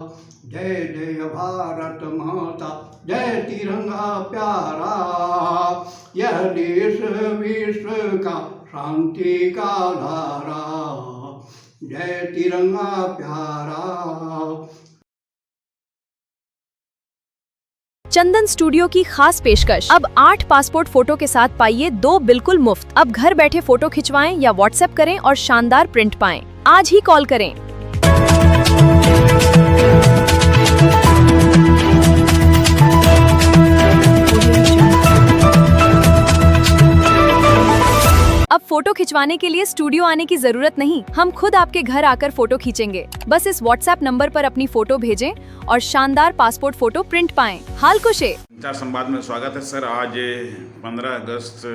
जय जय भारत माता, जय तिरंगा प्यारा, यह देश विश्व का शांति का धारा, जय तिरंगा प्यारा। चंदन स्टूडियो की खास पेशकश, अब 8 पासपोर्ट फोटो के साथ पाइए 2 बिल्कुल मुफ्त। अब घर बैठे फोटो खिंचवाएं या व्हाट्सएप करें और शानदार प्रिंट पाएं। आज ही कॉल करें। अब फोटो खिंचवाने के लिए स्टूडियो आने की जरूरत नहीं, हम खुद आपके घर आकर फोटो खींचेंगे। बस इस व्हाट्सएप नंबर पर अपनी फोटो भेजें और शानदार पासपोर्ट फोटो प्रिंट पाएं। हाल कुशे संचार संवाद में स्वागत है सर। आज 15 अगस्त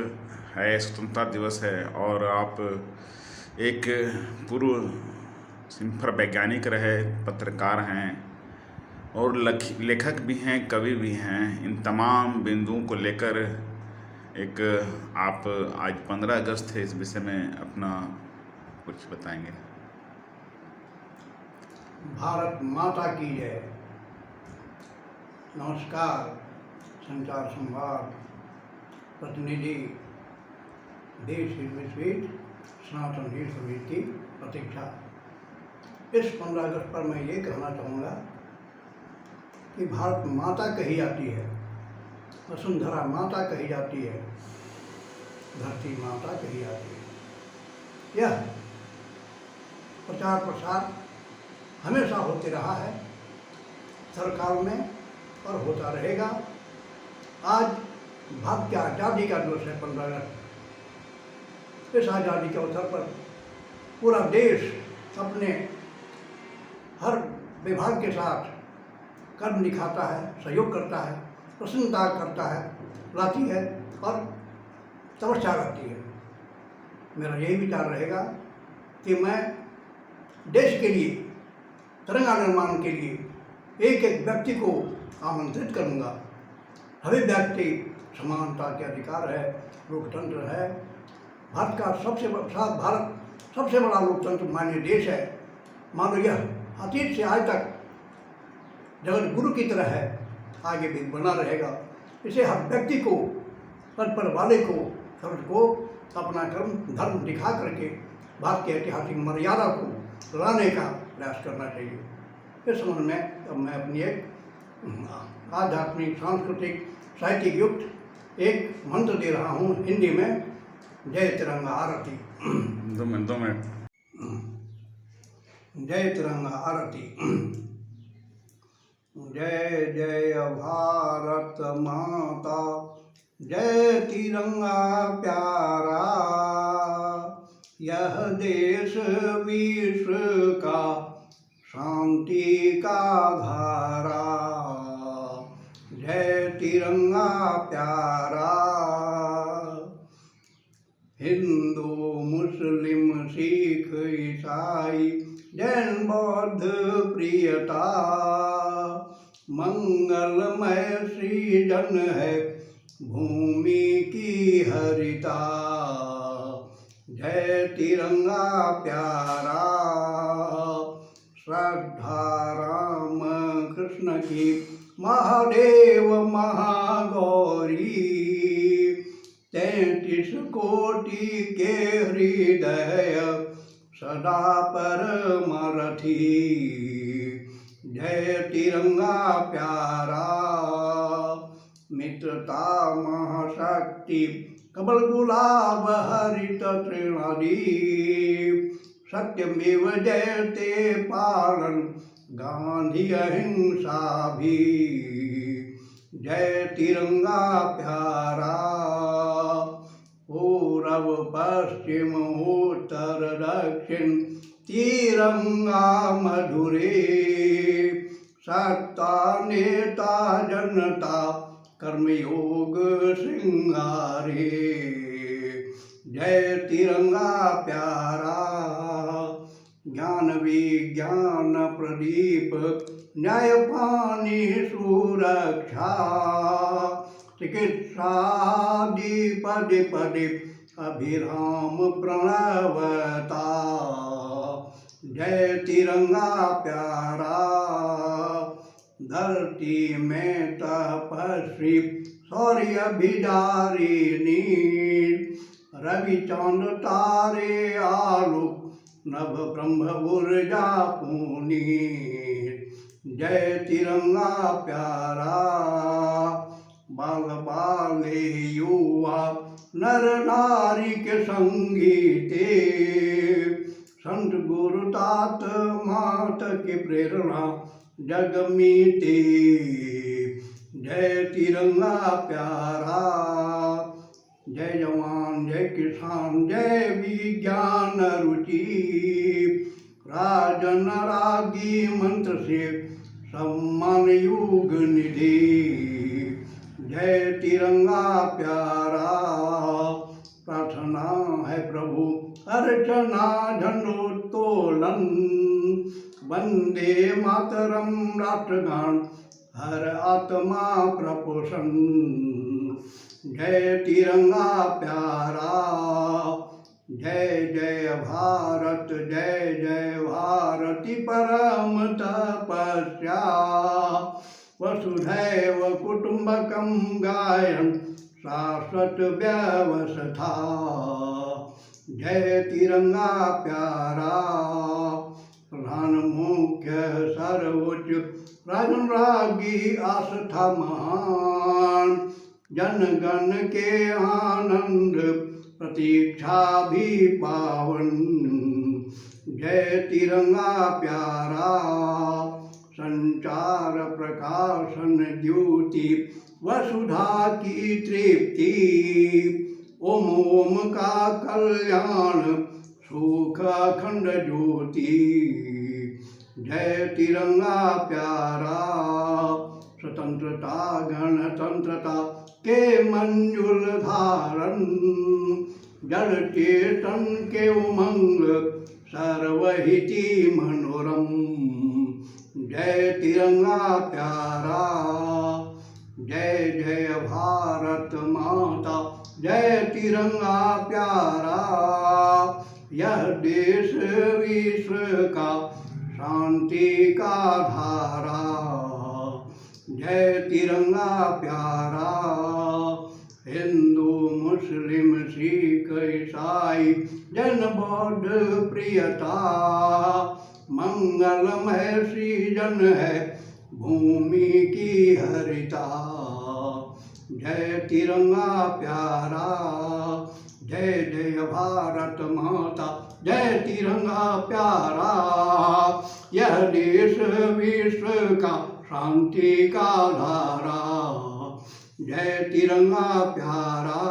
है, स्वतंत्रता दिवस है और आप एक पूर्व सिंफर वैज्ञानिक रहे, पत्रकार हैं और लेखक भी हैं, कवि भी हैं। इन तमाम बिंदुओं को लेकर एक आप आज 15 अगस्त है, इस विषय में अपना कुछ बताएंगे। भारत माता की जय। नमस्कार। संचार संवाद प्रतिनिधि देश हित विश्व सनातन हित समिति की प्रतीक्षा। इस 15 अगस्त पर मैं ये कहना चाहूँगा कि भारत माता कही जाती है, वसुंधरा माता कही जाती है, धरती माता कही जाती है। यह प्रचार प्रसार हमेशा होते रहा है सरकार में और होता रहेगा। आज भारत की आज़ादी का दिवस है 15 अगस्त। इस आज़ादी के अवसर पर पूरा देश अपने हर विभाग के साथ कर्म दिखाता है, सहयोग करता है, प्रसन्नता करता है, लाती है और तपस्या करती है। मेरा यही विचार रहेगा कि मैं देश के लिए, तिरंगा निर्माण के लिए एक एक व्यक्ति को आमंत्रित करूंगा। सभी व्यक्ति समानता के अधिकार है, लोकतंत्र है। भारत सबसे बड़ा लोकतंत्र माननीय देश है। मानो यह अतीत से आज तक जगत गुरु की तरह है, आगे भी बना रहेगा। इसे हर व्यक्ति को, पद पर वाले को, सर्व को अपना कर्म धर्म दिखा करके भारत की ऐतिहासिक मर्यादा को लाने का प्रयास करना चाहिए। इस संबंध में अब मैं अपनी एक आध्यात्मिक, सांस्कृतिक, साहित्यिक युक्त एक मंत्र दे रहा हूँ हिंदी में। जय तिरंगा आरती। 2 मिनट। जय तिरंगा आरती। जय जय भारत माता, जय तिरंगा प्यारा, यह देश विश्व का शांति का धारा, जय तिरंगा प्यारा। हिंदू मुस्लिम सिख ईसाई जैन बौद्ध प्रियता, मंगलमय सृजन है भूमि की हरिता, जय तिरंगा प्यारा। श्रद्धा राम कृष्ण की, महादेव महागौरी, 33 कोटि के हृदय सदा परमरथी, जय तिरंगा प्यारा। मित्रता महाशक्ति, कमल गुलाब हरित तृणादि, सत्यमेव जयते पालन गांधी अहिंसा भी, जय तिरंगा प्यारा। पूरब पश्चिम उत्तर दक्षिण तिरंगा मधुरे, सत्ता नेता जनता कर्मयोग श्रृंगारे, जय तिरंगा प्यारा। ज्ञान विज्ञान प्रदीप, न्याय पानी सुरक्षा, चिकित्सा पदे पदे अभिराम प्रणवता, जय तिरंगा प्यारा, धरती में तपस्वी शौर्य बिदारिणी, रवि चांद तारे आलोक नभ ब्रह्म ऊर्जा पूनी। जय तिरंगा प्यारा, बाल बाले युवा नर नारी के संगीते, संत गुरु तात मात की प्रेरणा जग मीते। जय तिरंगा प्यारा, जय जवान जय किसान जय विज्ञान रुचि, राजन रागी मंत्र से सम्मान युग निधि। जय तिरंगा प्यारा, प्रार्थना है प्रभु अर्चना झंडोत्तोलन, वंदे मातरम राष्ट्रगान हर आत्मा प्रपोषण। जय तिरंगा प्यारा, जय जय भारत जय जय भारती परम तपस्या, वसुधैव कुटुंबकम गायन शाश्वत व्यवस्था। जय तिरंगा प्यारा, प्रधान मुख्य सर्वोच्च राजन रागी आस्था महान, जन गण के आनंद प्रतीक्षा भी पावन। जय तिरंगा प्यारा, संचार प्रकाशन द्युति वसुधा की तृप्ति, ओम ओम का कल्याण सुख अखंड ज्योति। जय तिरंगा प्यारा, स्वतंत्रता गणतंत्रता के मंजुल धारण, जड़ चेतन के उमंग सर्वहिति मनोरम। जय तिरंगा प्यारा, जय जय भारत माता जय तिरंगा प्यारा, यह देश विश्व का शांति का धारा। जय तिरंगा प्यारा, हिंदू मुस्लिम सिख ईसाई जन बौद्ध प्रियता, मंगलमय सृजन है भूमि की हरिता। जय तिरंगा प्यारा, जय जय भारत माता जय तिरंगा प्यारा, यह देश विश्व का शांति का धारा। जय तिरंगा प्यारा,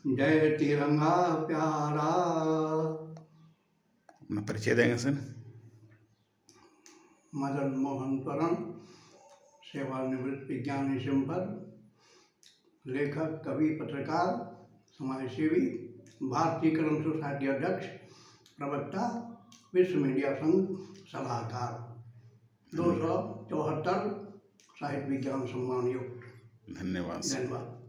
जय तिरंगा प्यारा। अपना परिचय देंगे सर? मदन मोहन परम, सेवानिवृत्त विज्ञानी सिंपल, लेखक कवि पत्रकार समाजसेवी, भारतीय कलम सोसाइटी अध्यक्ष, प्रवक्ता, विश्व मीडिया संघ सलाहकार, 274 साहित्य विज्ञान सम्मान युक्त। धन्यवाद। धन्यवाद।